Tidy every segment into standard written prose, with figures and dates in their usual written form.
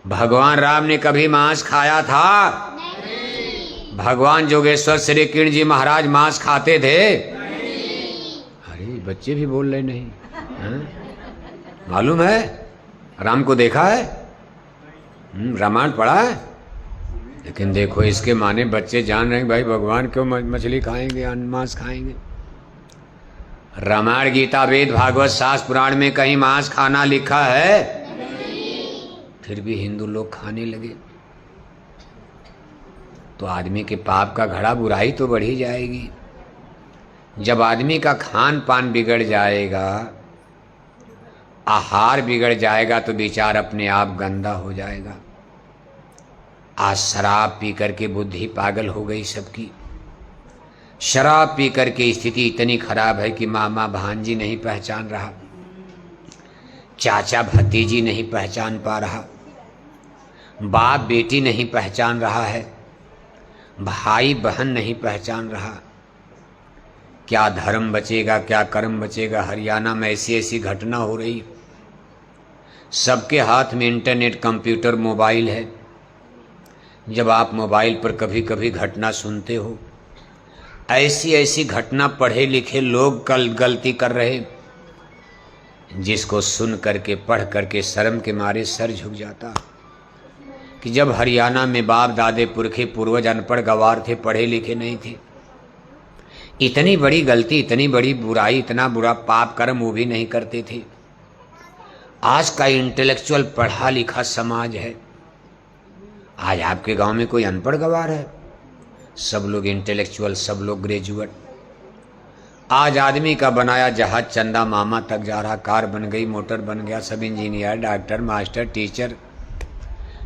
भगवान राम ने कभी मांस खाया था? नहीं। भगवान जोगेश्वर श्री किरण जी महाराज मांस खाते थे? नहीं। अरे बच्चे भी बोल रहे नहीं हैं? मालूम है? राम को देखा है? रामायण पढ़ा है? लेकिन देखो इसके माने बच्चे जान रहे हैं भाई भगवान क्यों मछली खाएंगे, मांस खाएंगे। रामायण गीता वेद भागवत शास्त्र पुराण में कहीं मांस खाना लिखा है? नहीं। फिर भी हिंदू लोग खाने लगे तो आदमी के पाप का घड़ा, बुराई तो बढ़ ही जाएगी। जब आदमी का खान पान बिगड़ जाएगा, आहार बिगड़ जाएगा तो विचार अपने आप गंदा हो जाएगा। आज शराब पी करके बुद्धि पागल हो गई सबकी। शराब पी करके स्थिति इतनी खराब है कि मामा भांजी नहीं पहचान रहा, चाचा भतीजी नहीं पहचान पा रहा, बाप बेटी नहीं पहचान रहा है, भाई बहन नहीं पहचान रहा। क्या धर्म बचेगा, क्या कर्म बचेगा। हरियाणा में ऐसी ऐसी घटना हो रही, सबके हाथ में इंटरनेट, कंप्यूटर, मोबाइल है। जब आप मोबाइल पर कभी कभी घटना सुनते हो, ऐसी ऐसी घटना पढ़े लिखे लोग गलती कर रहे, जिसको सुन करके पढ़ करके शर्म के मारे सर झुक जाता कि जब हरियाणा में बाप दादे पुरखे पूर्वज अनपढ़ गवार थे, पढ़े लिखे नहीं थे, इतनी बड़ी गलती, इतनी बड़ी बुराई, इतना बुरा पाप कर्म वो भी नहीं करते थे। आज का इंटेलेक्चुअल पढ़ा लिखा समाज है। आज आपके गांव में कोई अनपढ़ गवार है? सब लोग इंटेलेक्चुअल, सब लोग ग्रेजुएट। आज आदमी का बनाया जहाज चंदा मामा तक जा रहा, कार बन गई, मोटर बन गया, सब इंजीनियर, डॉक्टर, मास्टर, टीचर,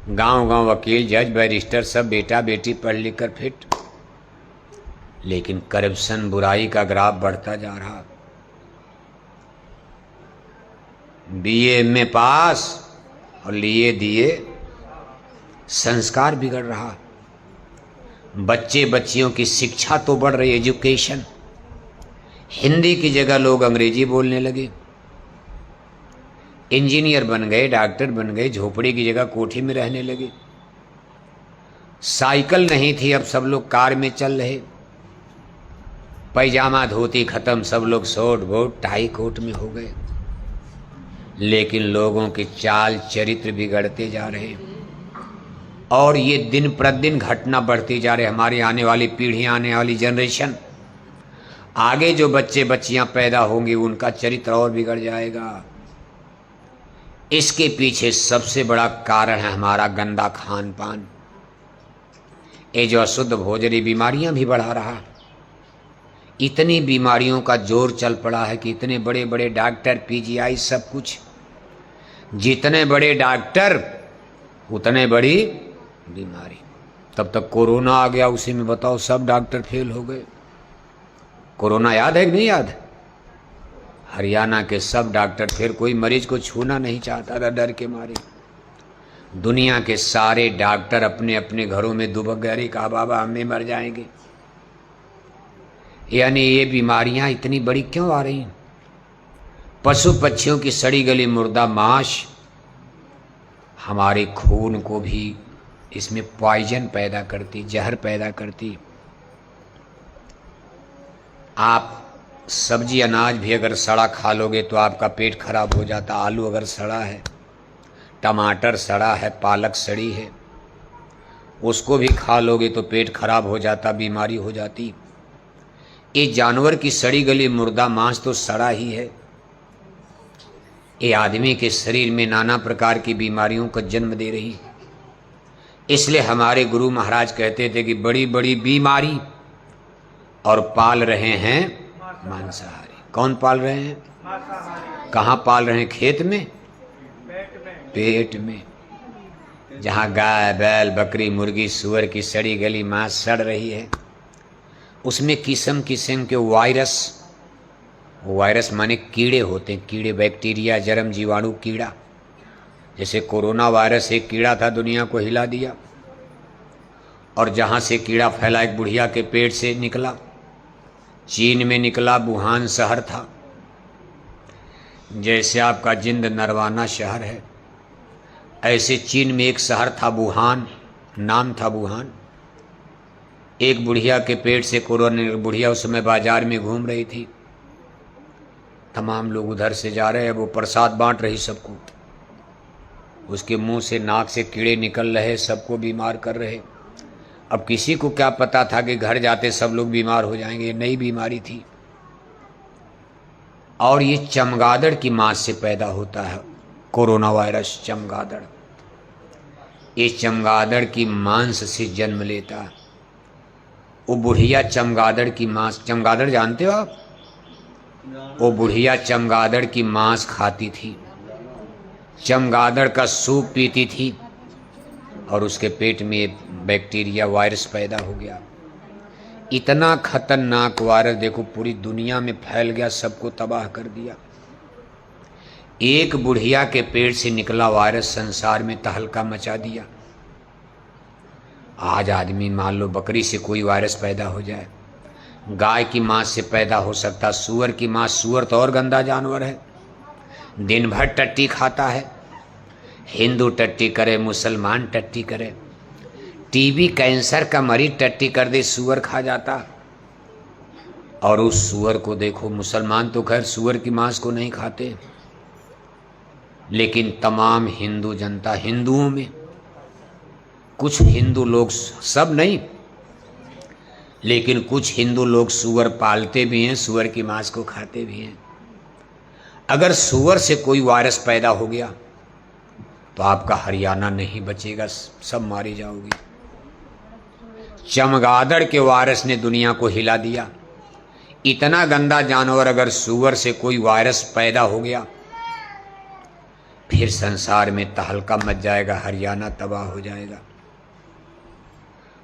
गांव गांव वकील, जज, बैरिस्टर, सब बेटा बेटी पढ़ लिख कर फिट। लेकिन करप्शन, बुराई का ग्राफ बढ़ता जा रहा। बीए में पास और लिए दिए, संस्कार बिगड़ रहा। बच्चे बच्चियों की शिक्षा तो बढ़ रही, एजुकेशन। हिंदी की जगह लोग अंग्रेजी बोलने लगे, इंजीनियर बन गए, डॉक्टर बन गए, झोपड़ी की जगह कोठी में रहने लगे। साइकिल नहीं थी, अब सब लोग कार में चल रहे। पैजामा धोती खत्म, सब लोग शॉर्ट कोट टाई कोट में हो गए। लेकिन लोगों के चाल चरित्र बिगड़ते जा रहे और ये दिन प्रतिदिन घटना बढ़ती जा रही। हमारी आने वाली पीढ़ियां, आने वाली जनरेशन, आगे जो बच्चे बच्चियां पैदा होंगी उनका चरित्र और बिगड़ जाएगा। इसके पीछे सबसे बड़ा कारण है हमारा गंदा खान पान। ये जो अशुद्ध भोजन बीमारियां भी बढ़ा रहा। इतनी बीमारियों का जोर चल पड़ा है कि इतने बड़े बड़े डॉक्टर, पीजीआई, सब कुछ। जितने बड़े डॉक्टर उतने बड़ी बीमारी। तब तक कोरोना आ गया, उसी में बताओ सब डॉक्टर फेल हो गए। कोरोना याद है कि नहीं याद? हरियाणा के सब डॉक्टर, फिर कोई मरीज को छूना नहीं चाहता था डर के मारे। दुनिया के सारे डॉक्टर अपने अपने घरों में दुबक गए, कहा बाबा हम भी मर जाएंगे। यानी ये बीमारियां इतनी बड़ी क्यों आ रही? पशु पक्षियों की सड़ी गली मुर्दा मांस हमारे खून को भी इसमें पॉइजन पैदा करती, जहर पैदा करती। आप सब्जी अनाज भी अगर सड़ा खा लोगे तो आपका पेट खराब हो जाता। आलू अगर सड़ा है, टमाटर सड़ा है, पालक सड़ी है, उसको भी खा लोगे तो पेट खराब हो जाता, बीमारी हो जाती। ये जानवर की सड़ी गली मुर्दा मांस तो सड़ा ही है। ये आदमी के शरीर में नाना प्रकार की बीमारियों को जन्म दे रही। इसलिए हमारे गुरु महाराज कहते थे कि बड़ी बड़ी बीमारी और पाल रहे हैं मांसाहारी। कौन पाल रहे हैं? कहाँ पाल रहे हैं? खेत में, पेट में। जहाँ गाय, बैल, बकरी, मुर्गी, सुअर की सड़ी गली मांस सड़ रही है, उसमें किस्म किस्म के वायरस माने कीड़े होते हैं। कीड़े, बैक्टीरिया, जर्म, जीवाणु, कीड़ा। जैसे कोरोना वायरस एक कीड़ा था, दुनिया को हिला दिया। और जहाँ से कीड़ा फैला, एक बुढ़िया के पेट से निकला, चीन में निकला, वुहान शहर था। जैसे आपका जिंद नरवाना शहर है, ऐसे चीन में एक शहर था वुहान, नाम था वुहान। एक बुढ़िया के पेट से कोरोना, बुढ़िया उस समय बाजार में घूम रही थी, तमाम लोग उधर से जा रहे हैं, वो प्रसाद बांट रही सबको, उसके मुंह से नाक से कीड़े निकल रहे, सबको बीमार कर रहे। अब किसी को क्या पता था कि घर जाते सब लोग बीमार हो जाएंगे, ये नई बीमारी थी और ये चमगादड़ की मांस से पैदा होता है कोरोना वायरस। चमगादड़, ये चमगादड़ की मांस से जन्म लेता है। वो बुढ़िया चमगादड़ की मांस, चमगादड़ जानते हो आप? वो बुढ़िया चमगादड़ की मांस खाती थी, चमगादड़ का सूप पीती थी और उसके पेट में बैक्टीरिया वायरस पैदा हो गया। इतना खतरनाक वायरस देखो पूरी दुनिया में फैल गया, सबको तबाह कर दिया। एक बुढ़िया के पेट से निकला वायरस संसार में तहलका मचा दिया। आज आदमी मान लो बकरी से कोई वायरस पैदा हो जाए, गाय की मांस से पैदा हो सकता, सूअर की मांस, सूअर तो और गंदा जानवर है, दिन भर टट्टी खाता है, हिंदू टट्टी करे, मुसलमान टट्टी करे, टीबी कैंसर का मरीज टट्टी कर दे, सूअर खा जाता। और उस सूअर को देखो, मुसलमान तो खैर सूअर की मांस को नहीं खाते, लेकिन तमाम हिंदू जनता, हिंदुओं में कुछ हिंदू लोग, सब नहीं, लेकिन कुछ हिंदू लोग सूअर पालते भी हैं, सूअर की मांस को खाते भी हैं। अगर सूअर से कोई वायरस पैदा हो गया तो आपका हरियाणा नहीं बचेगा, सब मारी जाओगी। चमगादड़ के वायरस ने दुनिया को हिला दिया। इतना गंदा जानवर, अगर सूअर से कोई वायरस पैदा हो गया फिर संसार में तहलका मच जाएगा, हरियाणा तबाह हो जाएगा।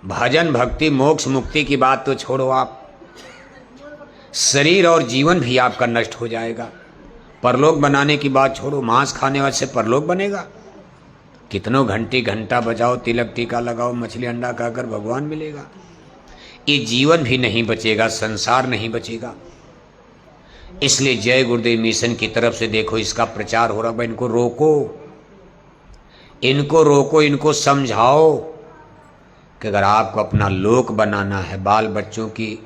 भजन भक्ति मोक्ष मुक्ति की बात तो छोड़ो आप, शरीर और जीवन भी आपका नष्ट हो जाएगा। परलोक बनाने की बात छोड़ो, मांस खाने वाले से परलोक बनेगा? कितनों घंटा बजाओ, तिलक टीका लगाओ, मछली अंडा खाकर भगवान मिलेगा। ये जीवन भी नहीं बचेगा, संसार नहीं बचेगा। इसलिए जय गुरुदेव मिशन की तरफ से देखो इसका प्रचार हो रहा है। इनको रोको, इनको रोको, इनको समझाओ कि अगर आपको अपना लोक बनाना है, बाल बच्चों की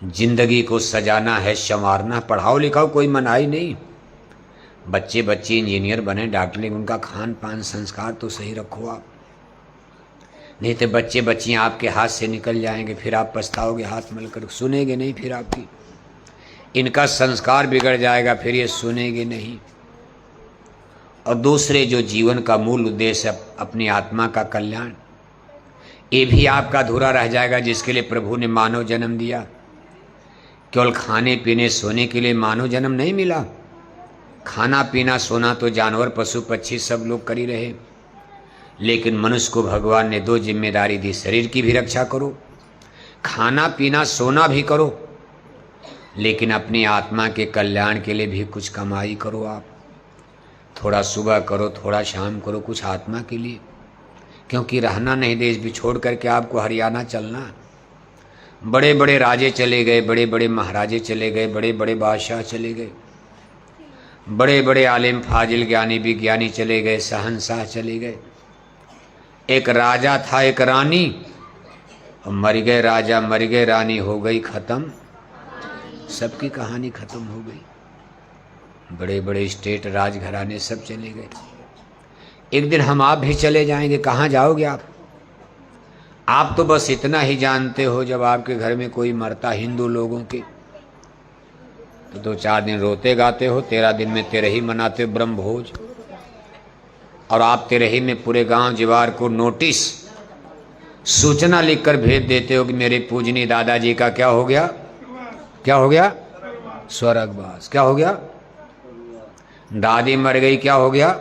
जिंदगी को सजाना है, संवारना, पढ़ाओ लिखाओ, कोई मनाही नहीं। बच्चे बच्चे इंजीनियर बने, डॉक्टर, लेकिन उनका खान पान संस्कार तो सही रखो आप, नहीं तो बच्चे बच्चियाँ आपके हाथ से निकल जाएंगे, फिर आप पछताओगे, हाथ मलकर सुनेंगे नहीं फिर आपकी, इनका संस्कार बिगड़ जाएगा, फिर ये सुनेंगे नहीं। और दूसरे जो जीवन का मूल उद्देश्य है अपनी आत्मा का कल्याण, ये भी आपका अधूरा रह जाएगा, जिसके लिए प्रभु ने मानव जन्म दिया। केवल खाने पीने सोने के लिए मानव जन्म नहीं मिला। खाना पीना सोना तो जानवर पशु पक्षी सब लोग कर ही रहे, लेकिन मनुष्य को भगवान ने दो जिम्मेदारी दी, शरीर की भी रक्षा करो, खाना पीना सोना भी करो, लेकिन अपनी आत्मा के कल्याण के लिए भी कुछ कमाई करो। आप थोड़ा सुबह करो, थोड़ा शाम करो, कुछ आत्मा के लिए, क्योंकि रहना नहीं देश भी छोड़ करके आपको हरियाणा चलना। बड़े बड़े राजे चले गए, बड़े बड़े महाराजे चले गए, बड़े बड़े बादशाह चले गए, बड़े बड़े आलिम फाजिल ज्ञानी विज्ञानी चले गए, शहंशाह चले गए। एक राजा था, एक रानी, मर गए राजा, मर गए रानी, हो गई खत्म, सबकी कहानी खत्म हो गई। बड़े बड़े स्टेट राजघराने सब चले गए। एक दिन हम आप भी चले जाएंगे। कहाँ जाओगे आप तो बस इतना ही जानते हो, जब आपके घर में कोई मरता हिंदू लोगों के तो 2-4 दिन रोते गाते हो, 13 दिन में तेरही मनाते हो ब्रह्म भोज, और आप तेरही में पूरे गांव जीवार को नोटिस सूचना लिखकर भेज देते हो कि मेरे पूजनीय दादाजी का क्या हो गया, क्या हो गया, स्वर्गवास। क्या हो गया, दादी मर गई, क्या हो गया।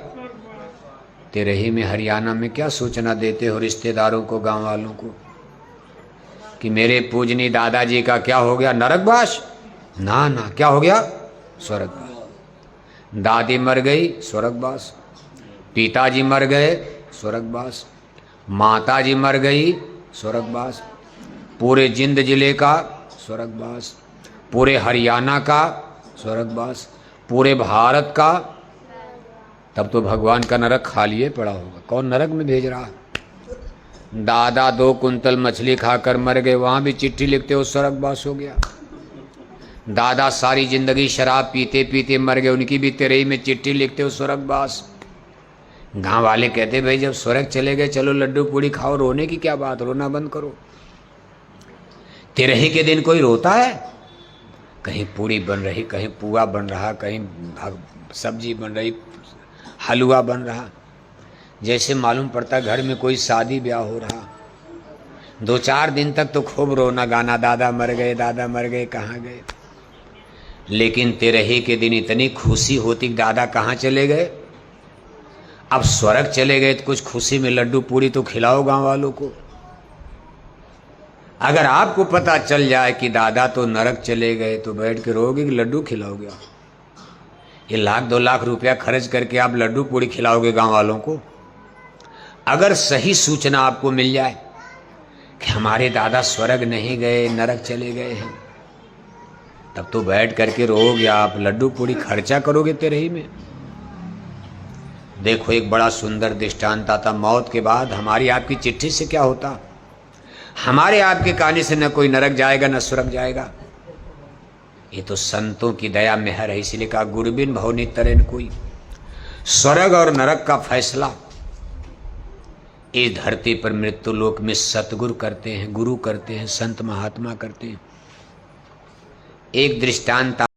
तेरही में हरियाणा में क्या सूचना देते हो रिश्तेदारों को, गांव वालों को कि मेरे पूजनीय दादाजी का क्या हो गया, नरकवास। ना ना, क्या हो गया, स्वर्गवास। दादी मर गई, स्वर्गवास। पिताजी मर गए, स्वर्गवास। माताजी मर गई, स्वर्गवास। पूरे जिंद जिले का स्वर्गवास, पूरे हरियाणा का स्वर्गवास, पूरे भारत का तब तो भगवान का नरक खाली पड़ा होगा, कौन नरक में भेज रहा। दादा 2 कुंतल मछली खाकर मर गए, वहां भी चिट्ठी लिखते हो स्वर्गवास हो गया। दादा सारी जिंदगी शराब पीते पीते मर गए, उनकी भी तेरही में चिट्ठी लिखते हो स्वर्गवास। गांव वाले कहते भाई जब स्वर्ग चले गए चलो लड्डू पूड़ी खाओ, रोने की क्या बात, रोना बंद करो। तेरही के दिन कोई रोता है? कहीं पूड़ी बन रही, कहीं पुआ बन रहा, कहीं सब्जी बन रही, हलवा बन रहा, जैसे मालूम पड़ता घर में कोई शादी ब्याह हो रहा। 2-4 दिन तक तो खूब रोना गाना, दादा मर गए, दादा मर गए, कहाँ गए। लेकिन तेरही के दिन इतनी खुशी होती, दादा कहाँ चले गए। अब स्वर्ग चले गए तो कुछ खुशी में लड्डू पूड़ी तो खिलाओ गांव वालों को। अगर आपको पता चल जाए कि दादा तो नरक चले गए तो बैठ के रोगे कि लड्डू खिलाओगे। ये 1-2 लाख रुपया खर्च करके आप लड्डू पूड़ी खिलाओगे गांव वालों को। अगर सही सूचना आपको मिल जाए कि हमारे दादा स्वर्ग नहीं गए, नरक चले गए हैं, तब तो बैठ करके रोगे आप, लड्डू पूड़ी खर्चा करोगे तेरही में। देखो एक बड़ा सुंदर दृष्टांत आता, मौत के बाद हमारी आपकी चिट्ठी से क्या होता। हमारे आपके कहानी से न कोई नरक जाएगा न स्वर्ग जाएगा। ये तो संतों की दया मेहर है, इसलिए कहा गुरबिन भवनी तरेन कोई। स्वर्ग और नरक का फैसला इस धरती पर मृत्यु लोक में सतगुरु करते हैं, गुरु करते हैं, संत महात्मा करते हैं। एक दृष्टांत